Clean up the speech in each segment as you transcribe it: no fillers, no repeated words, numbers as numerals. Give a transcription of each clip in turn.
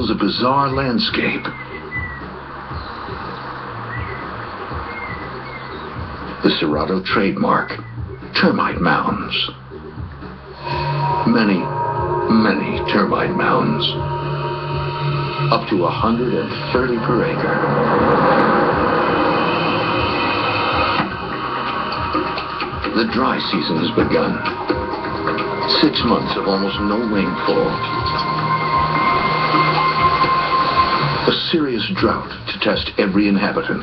A bizarre landscape. The Cerrado trademark, termite mounds. Many, many termite mounds. Up to 130 per acre. The dry season has begun. 6 months of almost no rainfall. A serious drought to test every inhabitant.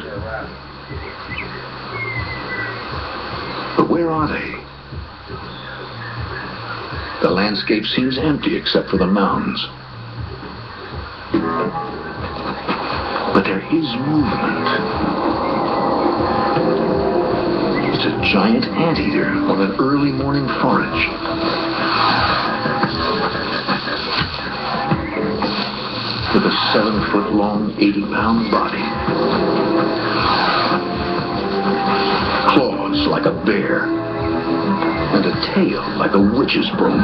But where are they? The landscape seems empty except for the mounds. But there is movement. It's a giant anteater on an early morning forage. With a 7-foot-long, 80-pound body. Claws like a bear. And a tail like a witch's broom.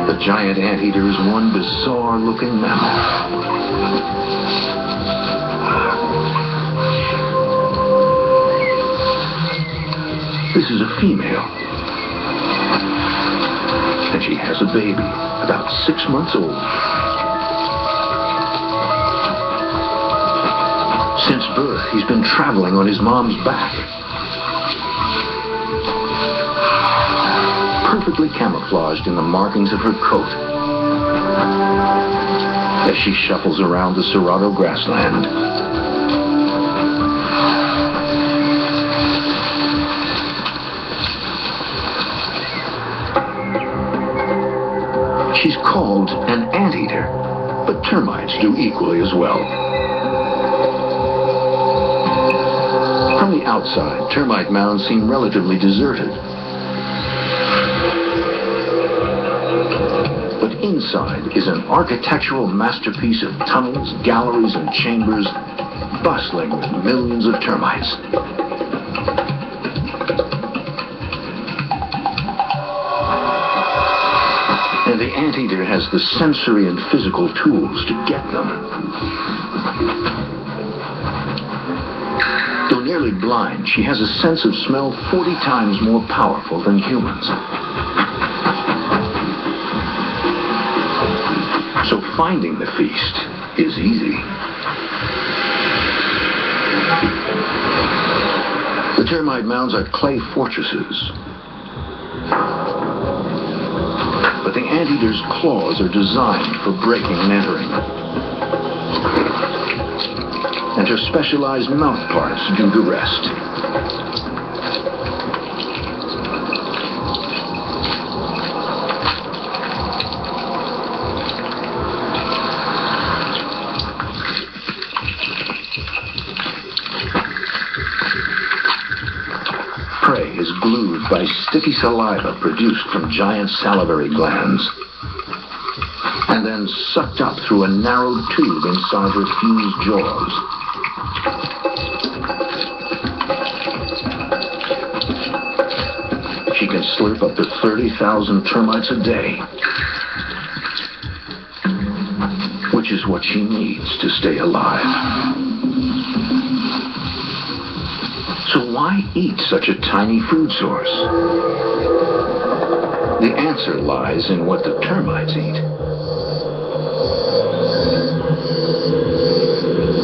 The giant anteater is one bizarre-looking mammal. This is a female. And she has a baby, about 6 months old. Since birth, he's been traveling on his mom's back. Perfectly camouflaged in the markings of her coat. As she shuffles around the Cerrado grassland. She's called an anteater, but termites do equally as well. From the outside, termite mounds seem relatively deserted. But inside is an architectural masterpiece of tunnels, galleries, and chambers bustling with millions of termites. And the anteater has the sensory and physical tools to get them. Though nearly blind, she has a sense of smell 40 times more powerful than humans. So finding the feast is easy. The termite mounds are clay fortresses. But the anteater's claws are designed for breaking and entering. And her specialized mouth parts do the rest. Prey is glued by sticky saliva produced from giant salivary glands, and then sucked up through a narrow tube inside her fused jaws. She can slurp up to 30,000 termites a day, which is what she needs to stay alive. So why eat such a tiny food source? The answer lies in what the termites eat.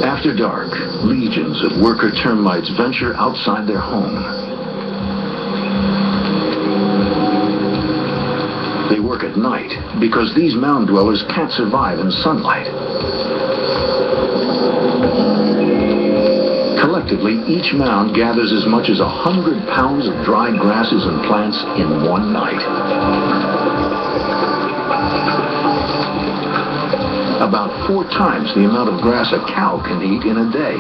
After dark, legions of worker termites venture outside their home. They work at night because these mound dwellers can't survive in sunlight. Collectively, each mound gathers as much as 100 pounds of dry grasses and plants in one night. About 4 times the amount of grass a cow can eat in a day.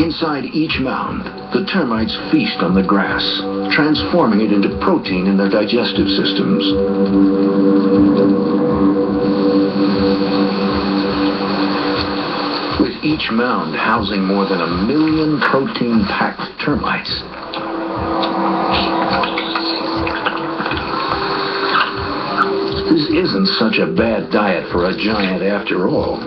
Inside each mound, the termites feast on the grass, transforming it into protein in their digestive systems. With each mound housing more than 1 million protein-packed termites. such a bad diet for a giant after all.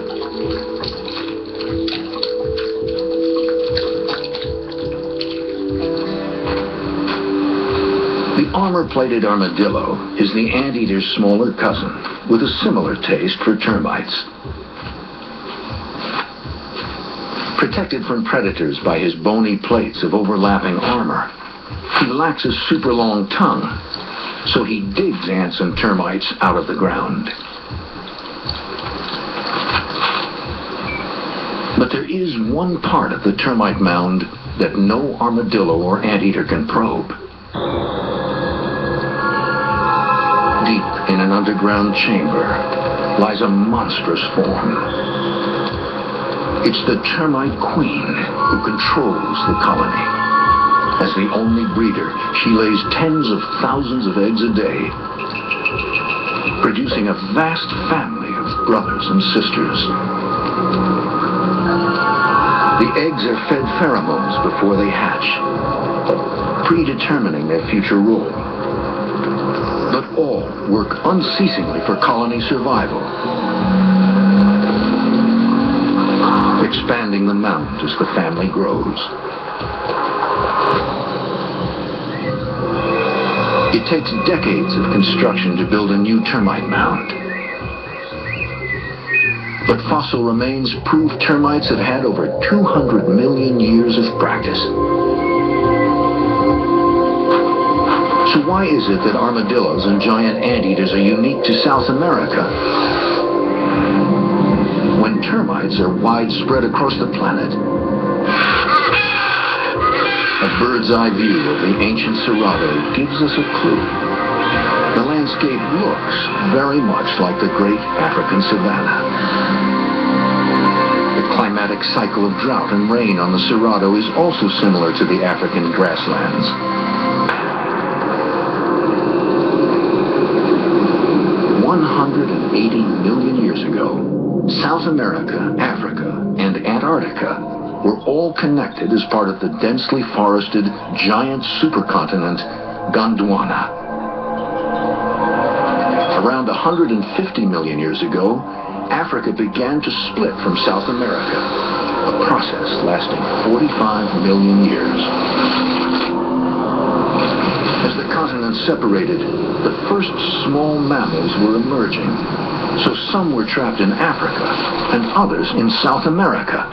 The armor-plated armadillo is the anteater's smaller cousin, with a similar taste for termites. Protected from predators by his bony plates of overlapping armor, he lacks a super long tongue, so he digs ants and termites out of the ground. But there is one part of the termite mound that no armadillo or anteater can probe. Deep in an underground chamber lies a monstrous form. It's the termite queen who controls the colony. As the only breeder, she lays tens of thousands of eggs a day, producing a vast family of brothers and sisters. The eggs are fed pheromones before they hatch, predetermining their future role. But all work unceasingly for colony survival, expanding the mound as the family grows. It takes decades of construction to build a new termite mound. But fossil remains prove termites have had over 200 million years of practice. So why is it that armadillos and giant anteaters are unique to South America, when termites are widespread across the planet? A bird's-eye view of the ancient Cerrado gives us a clue. The landscape looks very much like the great African savanna. The climatic cycle of drought and rain on the Cerrado is also similar to the African grasslands. $180 million years ago, South America, Africa, and Antarctica were all connected as part of the densely forested giant supercontinent Gondwana. Around 150 million years ago, Africa began to split from South America, a process lasting 45 million years. As the continent separated, the first small mammals were emerging, so some were trapped in Africa and others in South America,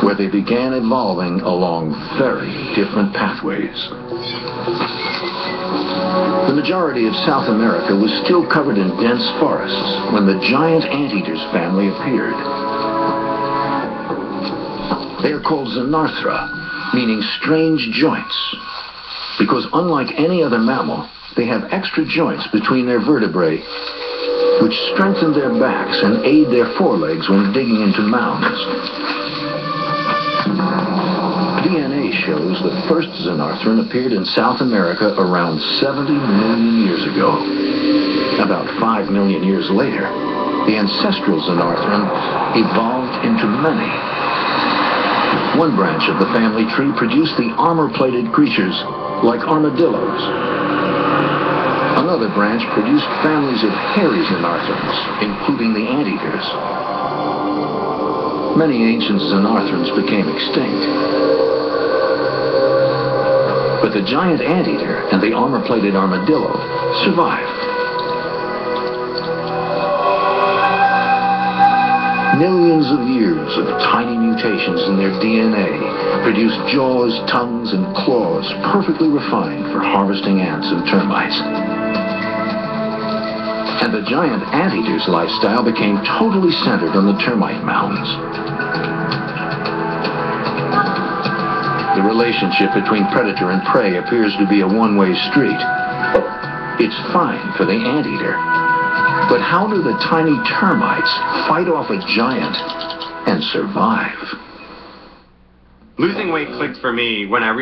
where they began evolving along very different pathways. The majority of South America was still covered in dense forests when the giant anteaters family appeared. They are called Xenarthra, meaning strange joints, because unlike any other mammal, they have extra joints between their vertebrae, which strengthen their backs and aid their forelegs when digging into mounds. DNA shows the first Xenarthran appeared in South America around 70 million years ago. About 5 million years later, the ancestral Xenarthran evolved into many. One branch of the family tree produced the armor-plated creatures like armadillos. Another branch produced families of hairy Xenarthrans, including the anteaters. Many ancient Xenarthrans became extinct. But the giant anteater and the armor-plated armadillo survived. Millions of years of tiny mutations in their DNA produced jaws, tongues, and claws perfectly refined for harvesting ants and termites. And the giant anteater's lifestyle became totally centered on the termite mounds. The relationship between predator and prey appears to be a one-way street. It's fine for the anteater, but how do the tiny termites fight off a giant and survive? Losing weight clicked for me when I realized